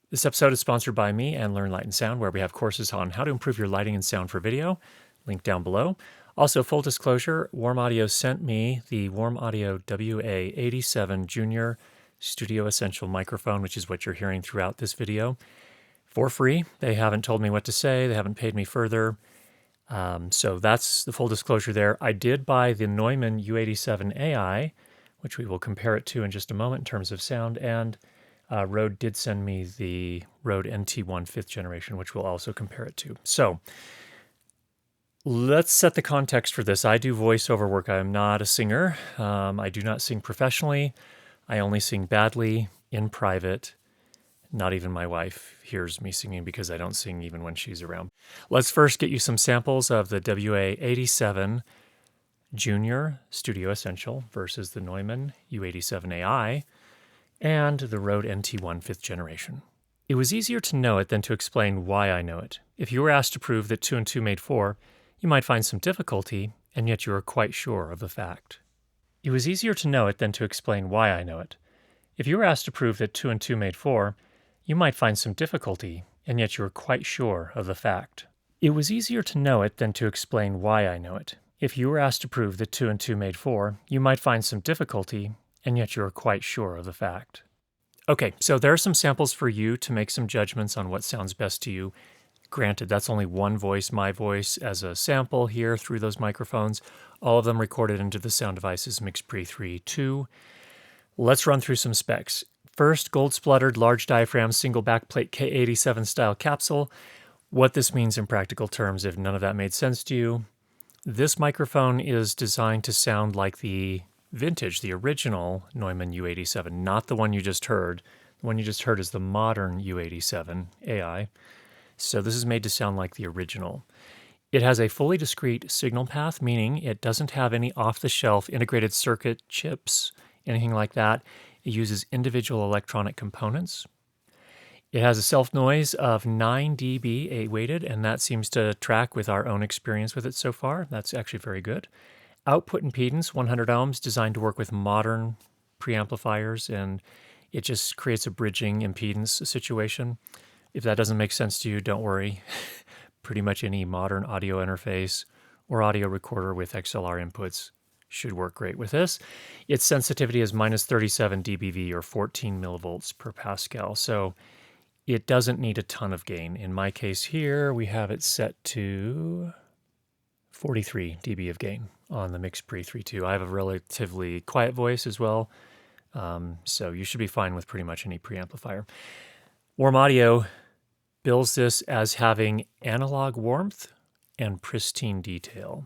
This episode is sponsored by me and Learn Light and Sound, where we have courses on how to improve your lighting and sound for video. Link down below. Also, full disclosure, Warm Audio sent me the Warm Audio WA87 Junior Studio Essential microphone, which is what you're hearing throughout this video, for free. They haven't told me what to say. They haven't paid me further. So that's the full disclosure there. I did buy the Neumann U87 Ai, which we will compare it to in just a moment in terms of sound, and Rode did send me the Rode NT1 5th generation, which we'll also compare it to. So let's set the context for this. I do voiceover work. I am not a singer. I do not sing professionally. I only sing badly in private. Not even my wife hears me singing because I don't sing even when she's around. Let's first get you some samples of the WA87 Junior Studio Essential versus the Neumann U87 Ai and the Rode NT1 5th generation. It was easier to know it than to explain why I know it. If you were asked to prove that 2 and 2 made 4, you might find some difficulty, and yet you are quite sure of the fact. It was easier to know it than to explain why I know it. If you were asked to prove that 2 and 2 made 4, you might find some difficulty, and yet you are quite sure of the fact. It was easier to know it than to explain why I know it. If you were asked to prove that 2 and 2 made 4, you might find some difficulty, and yet you are quite sure of the fact. Okay, so there are some samples for you to make some judgments on what sounds best to you. Granted, that's only one voice, my voice, as a sample here through those microphones, all of them recorded into the Sound Devices MixPre 3.2. Let's run through some specs. First, gold-spluttered, large diaphragm, single backplate K87 style capsule. What this means in practical terms, if none of that made sense to you, this microphone is designed to sound like the vintage, the original Neumann U87, not the one you just heard. The one you just heard is the modern U87 Ai. So this is made to sound like the original. It has a fully discrete signal path, meaning it doesn't have any off-the-shelf integrated circuit chips, anything like that. It uses individual electronic components. It has a self-noise of 9 dB 8-weighted, and that seems to track with our own experience with it so far. That's actually very good. Output impedance, 100 ohms, designed to work with modern preamplifiers, and it just creates a bridging impedance situation. If that doesn't make sense to you, don't worry. Pretty much any modern audio interface or audio recorder with XLR inputs should work great with this. Its sensitivity is minus 37 dBV or 14 millivolts per Pascal, so it doesn't need a ton of gain. In my case here, we have it set to 43 dB of gain on the MixPre 3.2. I have a relatively quiet voice as well, so you should be fine with pretty much any preamplifier. Warm Audio bills this as having analog warmth and pristine detail.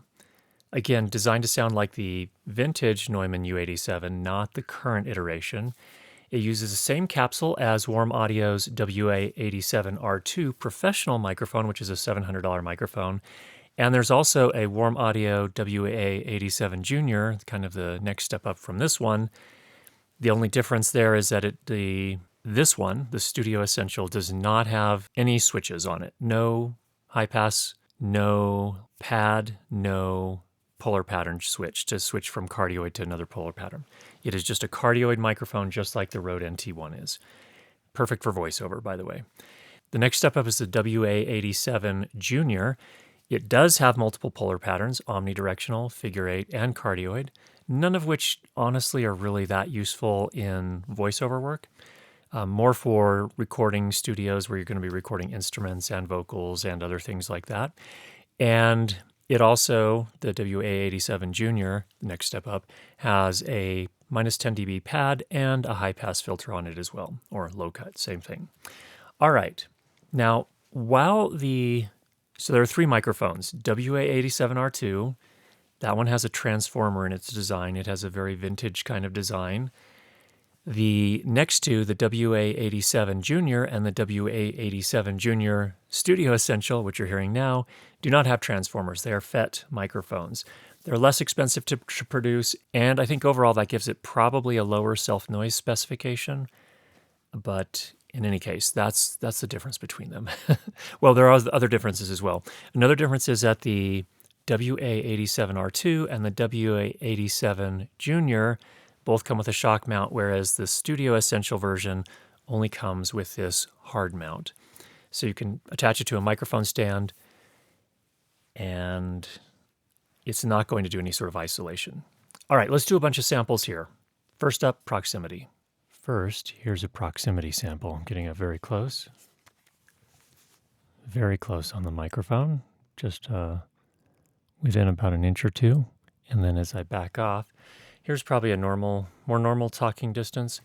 Again, designed to sound like the vintage Neumann U87, not the current iteration. It uses the same capsule as Warm Audio's WA87 R2 professional microphone, which is a $700 microphone. And there's also a Warm Audio WA87 Junior, kind of the next step up from this one. The only difference there is that this one, the Studio Essential, does not have any switches on it. No high pass, no pad, no polar pattern switch to switch from cardioid to another polar pattern. It is just a cardioid microphone, just like the Rode NT1 is. Perfect for voiceover, by the way. The next step up is the WA87 Junior. It does have multiple polar patterns, omnidirectional, figure 8, and cardioid, none of which honestly are really that useful in voiceover work. More for recording studios where you're going to be recording instruments and vocals and other things like that. And it also, the WA87 Junior, the next step up, has a minus 10 dB pad and a high pass filter on it as well, or low cut, same thing. All right. Now, so there are 3 microphones. WA87 R2, that one has a transformer in its design. It has a very vintage kind of design. The next two, the WA87 Junior and the WA87 Junior Studio Essential, which you're hearing now, do not have transformers. They are FET microphones. They're less expensive to produce, and I think overall that gives it probably a lower self-noise specification. But in any case, that's the difference between them. Well, there are other differences as well. Another difference is that the WA87 R2 and the WA87 Junior both come with a shock mount, whereas the Studio Essential version only comes with this hard mount. So you can attach it to a microphone stand and it's not going to do any sort of isolation. All right, let's do a bunch of samples here. First up, proximity. First, here's a proximity sample. I'm getting it very close on the microphone, just within about an inch or two. And then as I back off, here's probably a more normal talking distance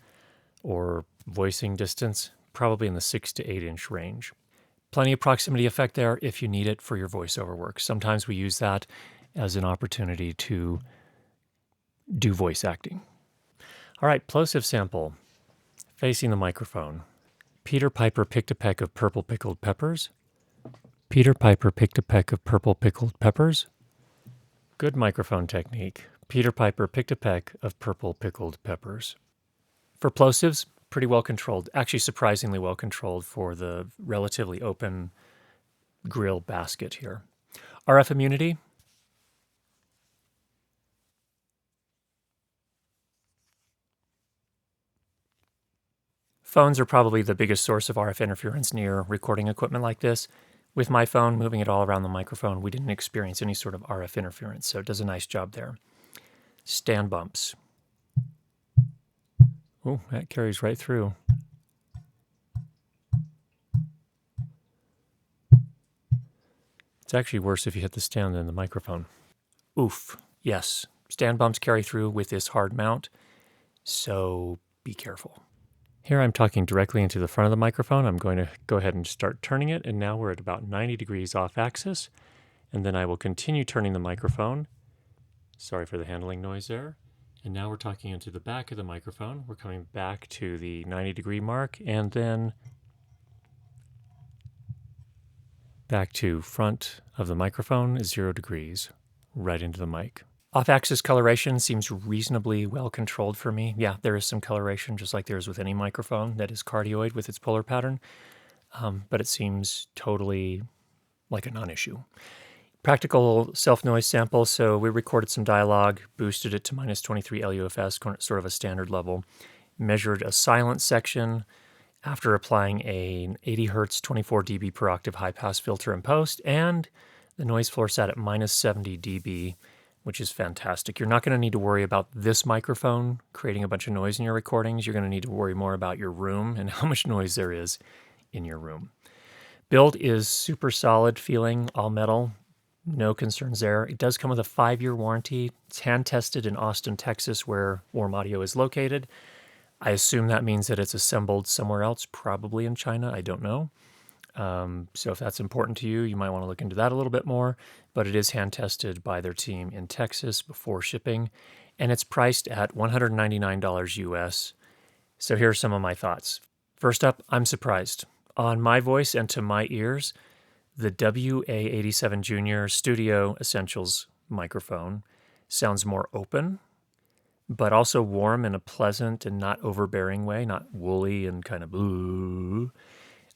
or voicing distance, probably in the 6 to 8 inch range. Plenty of proximity effect there if you need it for your voiceover work. Sometimes we use that as an opportunity to do voice acting. All right, plosive sample, facing the microphone. Peter Piper picked a peck of purple pickled peppers. Peter Piper picked a peck of purple pickled peppers. Good microphone technique. Peter Piper picked a peck of purple pickled peppers. For plosives, pretty well controlled. Actually, surprisingly well controlled for the relatively open grill basket here. RF immunity. Phones are probably the biggest source of RF interference near recording equipment like this. With my phone, moving it all around the microphone, we didn't experience any sort of RF interference, so it does a nice job there. Stand bumps. Oh, that carries right through. It's actually worse if you hit the stand than the microphone. Oof. Yes, stand bumps carry through with this hard mount, so be careful. Here I'm talking directly into the front of the microphone. I'm going to go ahead and start turning it, and now we're at about 90 degrees off axis, and then I will continue turning the microphone. Sorry for the handling noise there. And now we're talking into the back of the microphone. We're coming back to the 90 degree mark, and then back to front of the microphone is 0 degrees, right into the mic. Off-axis coloration seems reasonably well controlled for me. Yeah, there is some coloration, just like there is with any microphone that is cardioid with its polar pattern, but it seems totally like a non-issue. Practical self-noise sample, so we recorded some dialogue, boosted it to minus 23 LUFS, sort of a standard level, measured a silence section after applying an 80 hertz 24 dB per octave high-pass filter in post, and the noise floor sat at minus 70 dB, which is fantastic. You're not going to need to worry about this microphone creating a bunch of noise in your recordings. You're going to need to worry more about your room and how much noise there is in your room. Build is super solid feeling, all metal. No concerns there. It does come with a 5-year warranty. It's hand-tested in Austin, Texas, where warmaudio is located. I assume that means that it's assembled somewhere else, probably in China. I don't know. So if that's important to you, you might want to look into that a little bit more. But it is hand-tested by their team in Texas before shipping, and it's priced at $199 US. So here are some of my thoughts. First up, I'm surprised. On my voice and to my ears, the WA87 Junior Studio Essentials microphone sounds more open, but also warm in a pleasant and not overbearing way, not woolly and kind of boo.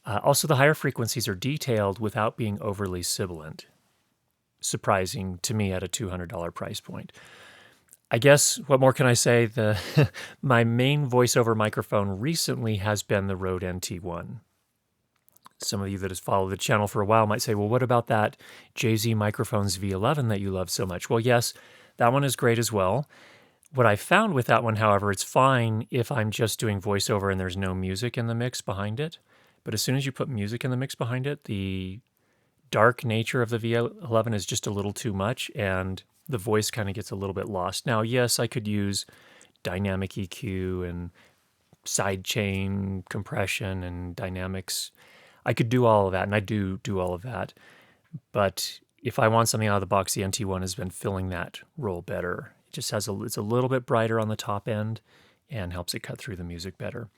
Also, the higher frequencies are detailed without being overly sibilant. Surprising to me at a $200 price point. I guess, what more can I say? My main voiceover microphone recently has been the Rode NT1. Some of you that have followed the channel for a while might say, well, what about that JZ Microphones V11 that you love so much? Well, yes, that one is great as well. What I found with that one, however, it's fine if I'm just doing voiceover and there's no music in the mix behind it. But as soon as you put music in the mix behind it, the dark nature of the V11 is just a little too much, and the voice kind of gets a little bit lost. Now, yes, I could use dynamic EQ and sidechain compression and dynamics. I could do all of that, and I do all of that. But if I want something out of the box, the NT1 has been filling that role better. It just has it's a little bit brighter on the top end and helps it cut through the music better.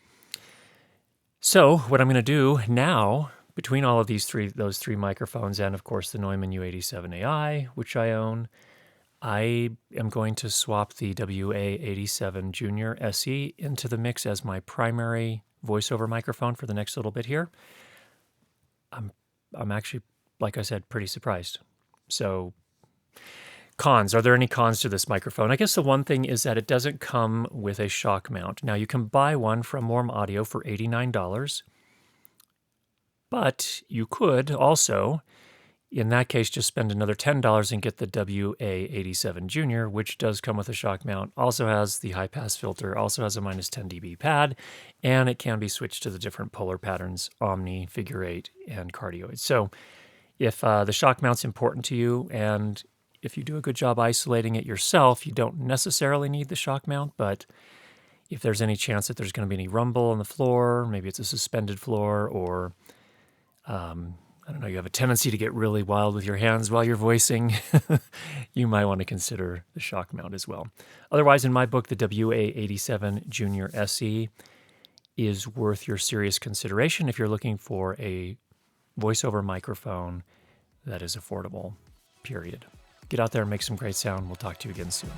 So what I'm going to do now, between all of those three microphones and, of course, the Neumann U87 Ai, which I own, I am going to swap the WA87 Junior SE into the mix as my primary voiceover microphone for the next little bit here. I'm actually, like I said, pretty surprised. So Cons. Are there any cons to this microphone? I guess the one thing is that it doesn't come with a shock mount. Now, you can buy one from warmaudio for $89, but you could also, in that case, just spend another $10 and get the WA87 Junior, which does come with a shock mount, also has the high-pass filter, also has a minus 10 dB pad, and it can be switched to the different polar patterns, Omni, Figure 8, and Cardioid. So if the shock mount's important to you, and if you do a good job isolating it yourself, you don't necessarily need the shock mount, but if there's any chance that there's going to be any rumble on the floor, maybe it's a suspended floor, or I don't know, you have a tendency to get really wild with your hands while you're voicing, you might want to consider the shock mount as well. Otherwise, in my book, the WA87 Junior SE is worth your serious consideration if you're looking for a voiceover microphone that is affordable, period. Get out there and make some great sound. We'll talk to you again soon.